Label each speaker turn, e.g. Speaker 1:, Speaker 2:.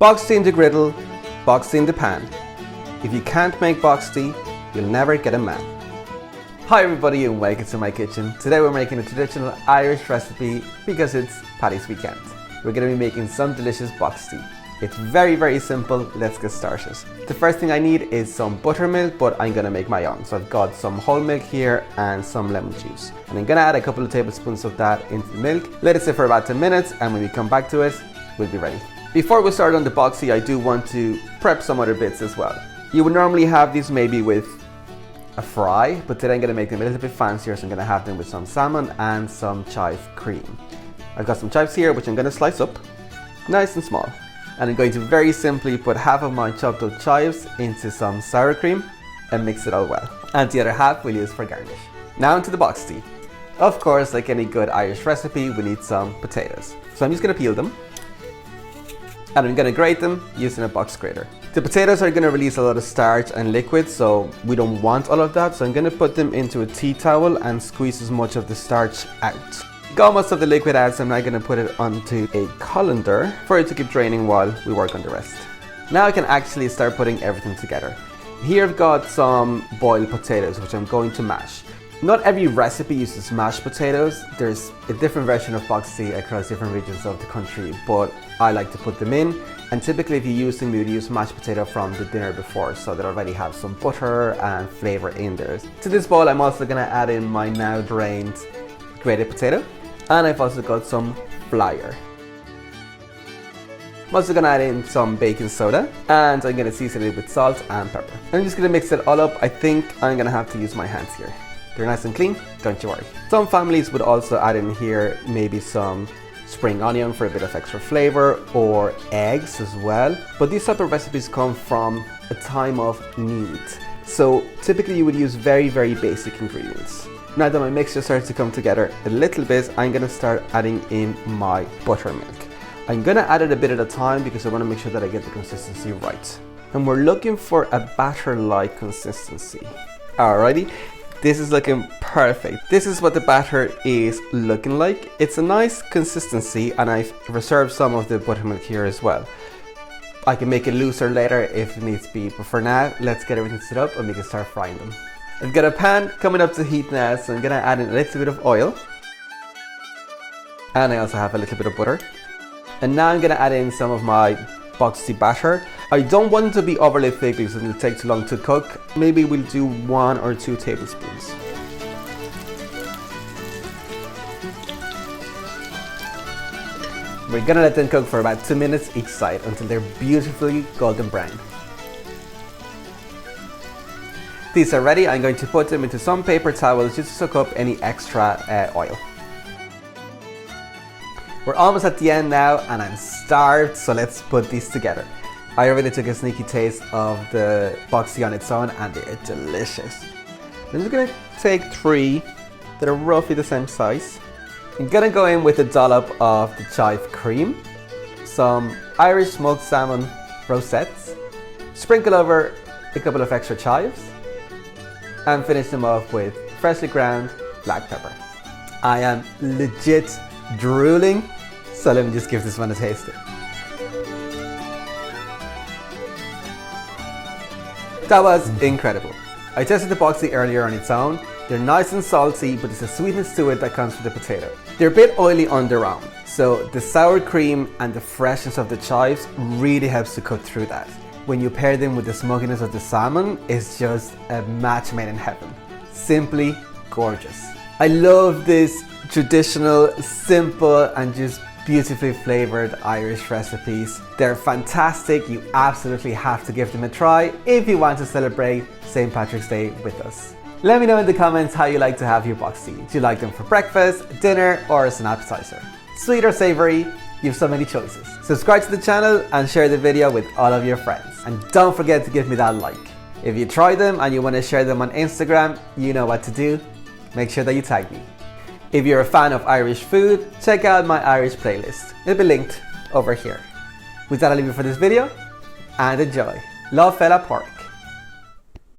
Speaker 1: Boxty in the griddle, boxty in the pan. If you can't make boxty, you'll never get a man. Hi everybody and welcome to my kitchen. Today we're making a traditional Irish recipe because it's Paddy's weekend. We're going to be making some delicious boxty. It's very simple. Let's get started. The first thing I need is some buttermilk, but I'm going to make my own. So I've got some whole milk here and some lemon juice. And I'm going to add a couple of tablespoons of that into the milk. Let it sit for about 10 minutes and when we come back to it, we'll be ready. Before we start on the boxty, I do want to prep some other bits as well. You would normally have these maybe with a fry, but today I'm going to make them a little bit fancier, so I'm going to have them with some salmon and some chive cream. I've got some chives here which I'm going to slice up nice and small, and I'm going to very simply put half of my chopped up chives into some sour cream and mix it all well, and the other half we'll use for garnish. Now into the boxty. Of course, like any good Irish recipe, we need some potatoes, so I'm just going to peel them and I'm going to grate them using a box grater. The potatoes are going to release a lot of starch and liquid, so we don't want all of that, so I'm going to put them into a tea towel and squeeze as much of the starch out. Got most of the liquid out, so I'm now going to put it onto a colander for it to keep draining while we work on the rest. Now I can actually start putting everything together. Here I've got some boiled potatoes which I'm going to mash. Not every recipe uses mashed potatoes. There's a different version of boxty across different regions of the country, but I like to put them in. And typically if you use them, you would use mashed potato from the dinner before, so they already have some butter and flavor in there. To this bowl I'm also going to add in my now drained grated potato, and I've also got some flour. I'm also going to add in some baking soda, and I'm going to season it with salt and pepper. I'm just going to mix it all up. I think I'm going to have to use my hands here. They're nice and clean, don't you worry. Some families would also add in here maybe some spring onion for a bit of extra flavor, or eggs as well. But these type of recipes come from a time of need. So typically you would use very basic ingredients. Now that my mixture starts to come together a little bit, I'm going to start adding in my buttermilk. I'm going to add it a bit at a time because I want to make sure that I get the consistency right. And we're looking for a batter-like consistency. Alrighty. This is looking perfect. This is what the batter is looking like. It's a nice consistency, and I've reserved some of the buttermilk here as well. I can make it looser later if it needs to be, but for now, let's get everything set up and we can start frying them. I've got a pan coming up to heat now, so I'm gonna add in a little bit of oil. And I also have a little bit of butter. And now I'm gonna add in some of my boxty batter. I don't want it to be overly thick because it'll take too long to cook. Maybe we'll do 1 or 2 tablespoons. We're gonna let them cook for about 2 minutes each side until they're beautifully golden brown. These are ready. I'm going to put them into some paper towels just to soak up any extra oil. We're almost at the end now and I'm starved, so let's put these together. I already took a sneaky taste of the boxty on its own and they're delicious. I'm just going to take 3 that are roughly the same size. I'm going to go in with a dollop of the chive cream, some Irish smoked salmon rosettes, sprinkle over a couple of extra chives, and finish them off with freshly ground black pepper. I am legit drooling, so let me just give this one a taste. That was incredible. I tested the boxty earlier on its own. They're nice and salty, but there's a sweetness to it that comes from the potato. They're a bit oily on their own, so the sour cream and the freshness of the chives really helps to cut through that. When you pair them with the smokiness of the salmon, it's just a match made in heaven. Simply gorgeous. I love this traditional, simple and just beautifully flavored Irish recipes. They're fantastic. You absolutely have to give them a try if you want to celebrate St. Patrick's Day with us. Let me know in the comments how you like to have your boxty. Do you like them for breakfast, dinner, or as an appetizer? Sweet or savory? You have so many choices. Subscribe to the channel and share the video with all of your friends. And don't forget to give me that like. If you try them and you want to share them on Instagram, you know what to do. Make sure that you tag me. If you're a fan of Irish food, check out my Irish playlist. It'll be linked over here. With that, I'll leave you for this video and enjoy. Love fella pork.